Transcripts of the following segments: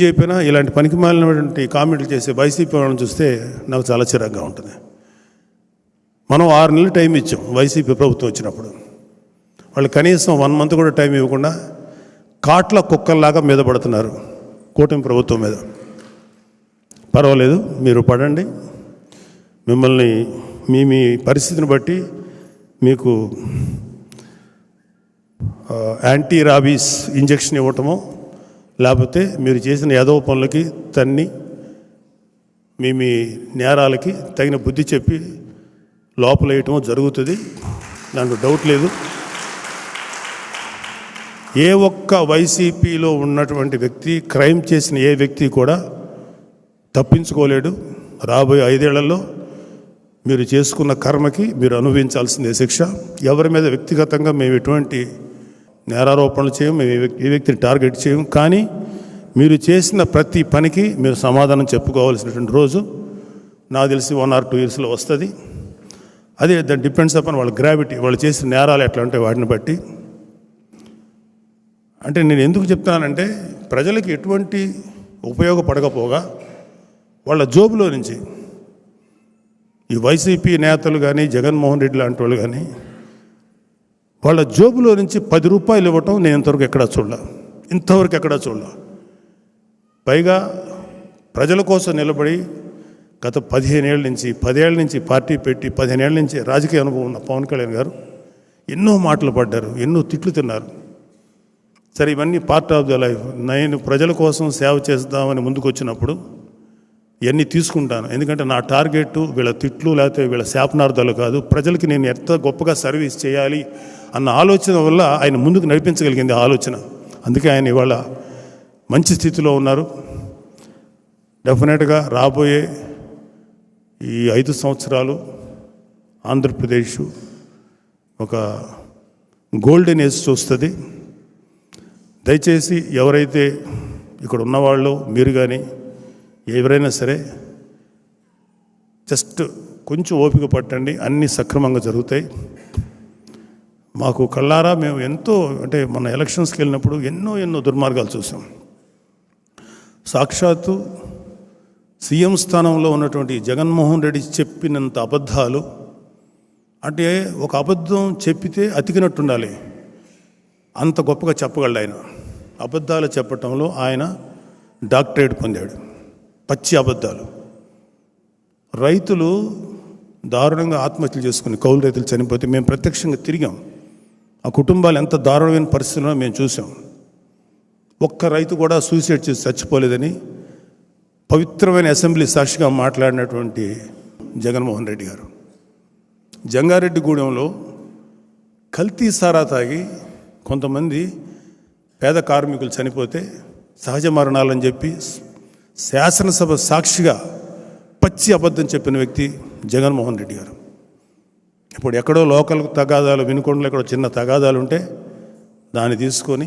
చెప్పినా ఇలాంటి పనికి మాలినటువంటి కామెంట్లు చేసే వైసీపీ వాళ్ళని చూస్తే నాకు చాలా చిరాగ్గా ఉంటుంది. మనం 6 నెలలు టైం ఇచ్చాం వైసీపీ ప్రభుత్వం వచ్చినప్పుడు. వాళ్ళు కనీసం 1 మంత్ కూడా టైం ఇవ్వకుండా కాట్ల కుక్కల్లాగా మీద పడుతున్నారు కూటమి ప్రభుత్వం మీద. పర్వాలేదు, మీరు పడండి. మిమ్మల్ని మీ పరిస్థితిని బట్టి మీకు యాంటీ రాబీస్ ఇంజెక్షన్ ఇవ్వటమో, లేకపోతే మీరు చేసిన యాదవ పనులకి తన్ని మీ నేరాలకి తగిన బుద్ధి చెప్పి లోపల వేయటమో జరుగుతుంది. దాంట్లో డౌట్ లేదు. ఏ ఒక్క వైసీపీలో ఉన్నటువంటి వ్యక్తి, క్రైమ్ చేసిన ఏ వ్యక్తి కూడా తప్పించుకోలేడు. రాబోయే 5 ఏళ్లలో మీరు చేసుకున్న కర్మకి మీరు అనుభవించాల్సిందే శిక్ష. ఎవరి మీద వ్యక్తిగతంగా మేము ఎటువంటి నేరారోపణలు చేయం, మేము ఏ వ్యక్తిని టార్గెట్ చేయం. కానీ మీరు చేసిన ప్రతి పనికి మీరు సమాధానం చెప్పుకోవాల్సినటువంటి రోజు నాకు తెలిసి 1 or 2 yearsలో వస్తుంది. అదే దాని డిపెండ్స్ అపాన్ వాళ్ళ గ్రావిటీ, వాళ్ళు చేసిన నేరాలు ఎట్లా ఉంటాయి వాటిని బట్టి. అంటే నేను ఎందుకు చెప్తానంటే, ప్రజలకి ఎటువంటి ఉపయోగపడకపోగా వాళ్ళ జోబులో నుంచి ఈ వైసీపీ నేతలు కానీ, జగన్మోహన్ రెడ్డి లాంటి వాళ్ళు కానీ, వాళ్ళ జోబులో నుంచి 10 రూపాయలు ఇవ్వటం నేను ఇంతవరకు ఎక్కడా చూడాల. పైగా ప్రజల కోసం నిలబడి గత 15 ఏళ్ళ నుంచి 10 ఏళ్ళ నుంచి పార్టీ పెట్టి 15 ఏళ్ళ నుంచి రాజకీయ అనుభవం ఉన్న పవన్ కళ్యాణ్ గారు ఎన్నో మాటలు పడ్డారు, ఎన్నో తిట్లు తిన్నారు. సరే, ఇవన్నీ పార్ట్ ఆఫ్ ద లైఫ్. నేను ప్రజల కోసం సేవ చేద్దామని ముందుకు వచ్చినప్పుడు ఇవన్నీ తీసుకుంటాను. ఎందుకంటే నా టార్గెట్ వీళ్ళ తిట్లు లేకపోతే వీళ్ళ శాపనార్థాలు కాదు. ప్రజలకి నేను ఎంత గొప్పగా సర్వీస్ చేయాలి అన్న ఆలోచన వల్ల ఆయన ముందుకు నడిపించగలిగింది ఆలోచన. అందుకే ఆయన ఇవాళ మంచి స్థితిలో ఉన్నారు. డెఫినెట్గా రాబోయే ఈ 5 సంవత్సరాలు ఆంధ్రప్రదేశ్ ఒక గోల్డెన్ ఏజ్ చూస్తుంది. దయచేసి ఎవరైతే ఇక్కడ ఉన్నవాళ్ళు, మీరు కానీ ఎవరైనా సరే జస్ట్ కొంచెం ఓపిక పట్టండి, అన్నీ సక్రమంగా జరుగుతాయి. మాకు కళ్ళారా మేము ఎంతో, అంటే మన ఎలక్షన్స్కి వెళ్ళినప్పుడు ఎన్నో దుర్మార్గాలు చూసాం. సాక్షాత్తు సీఎం స్థానంలో ఉన్నటువంటి జగన్మోహన్ రెడ్డి చెప్పినంత అబద్ధాలు, అంటే ఒక అబద్ధం చెప్పితే అతికినట్టుండాలి, అంత గొప్పగా చెప్పగలడు ఆయన. అబద్ధాలు చెప్పటంలో ఆయన డాక్టరేట్ పొందాడు. పచ్చి అబద్ధాలు. రైతులు దారుణంగా ఆత్మహత్యలు చేసుకుని, కౌలు రైతులు చనిపోతే మేము ప్రత్యక్షంగా తిరిగాం. ఆ కుటుంబాలు ఎంత దారుణమైన పరిస్థితుల్లో మేము చూసాం. ఒక్క రైతు కూడా సూసైడ్ చేసి చచ్చిపోలేదని పవిత్రమైన అసెంబ్లీ సాక్షిగా మాట్లాడినటువంటి జగన్మోహన్ రెడ్డి గారు. జంగారెడ్డిగూడెంలో కల్తీ సారా తాగి కొంతమంది పేద కార్మికులు చనిపోతే సహజ మరణాలని చెప్పి శాసనసభ సాక్షిగా పచ్చి అబద్ధం చెప్పిన వ్యక్తి జగన్మోహన్ రెడ్డి గారు. ఇప్పుడు ఎక్కడో లోకల్ తగాదాలు, వినుకొండలో ఎక్కడో చిన్న తగాదాలు ఉంటే దాన్ని తీసుకొని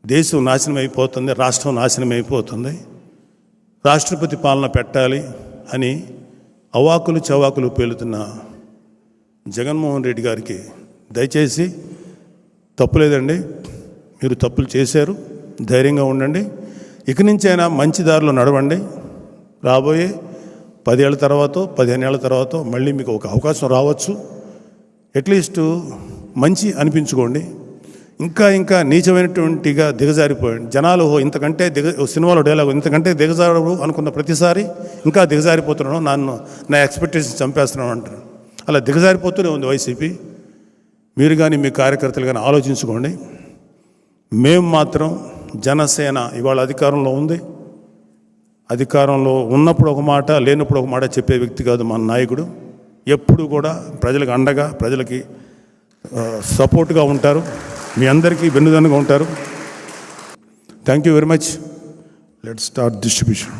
దేశం నాశనం అయిపోతుంది, రాష్ట్రం నాశనం అయిపోతుంది, రాష్ట్రపతి పాలన పెట్టాలి అని అవాకులు చవాకులు పేలుతున్న జగన్మోహన్ రెడ్డి గారికి దయచేసి తప్పులేదండి, మీరు తప్పులు చేశారు, ధైర్యంగా ఉండండి. ఇక నుంచైనా మంచి దారిలో నడవండి. రాబోయే 10 ఏళ్ళ తర్వాత, 15 ఏళ్ళ తర్వాత మళ్ళీ మీకు ఒక అవకాశం రావచ్చు. అట్లీస్ట్ మంచి అనిపించుకోండి. ఇంకా నీచమైనటువంటిగా దిగజారిపోయండి. జనాలు ఇంతకంటే సినిమాలో డైలాగ్, ఇంతకంటే దిగజారు అనుకున్న ప్రతిసారి ఇంకా దిగజారిపోతున్నాను, నా ఎక్స్పెక్టేషన్ చంపేస్తున్నాను అంటారు. అలా దిగజారిపోతూనే ఉంది వైసీపీ. మీరు కానీ మీ కార్యకర్తలు కానీ ఆలోచించుకోండి. మేము మాత్రం జనసేన ఇవాళ అధికారంలో ఉంది. అధికారంలో ఉన్నప్పుడు ఒక మాట, లేనప్పుడు ఒక మాట చెప్పే వ్యక్తి కాదు మన నాయకుడు. ఎప్పుడు కూడా ప్రజలకు అండగా, ప్రజలకి సపోర్ట్గా ఉంటారు, మీ అందరికీ వెన్నుదన్నుగా ఉంటారు. Thank you very much. Let's start distribution.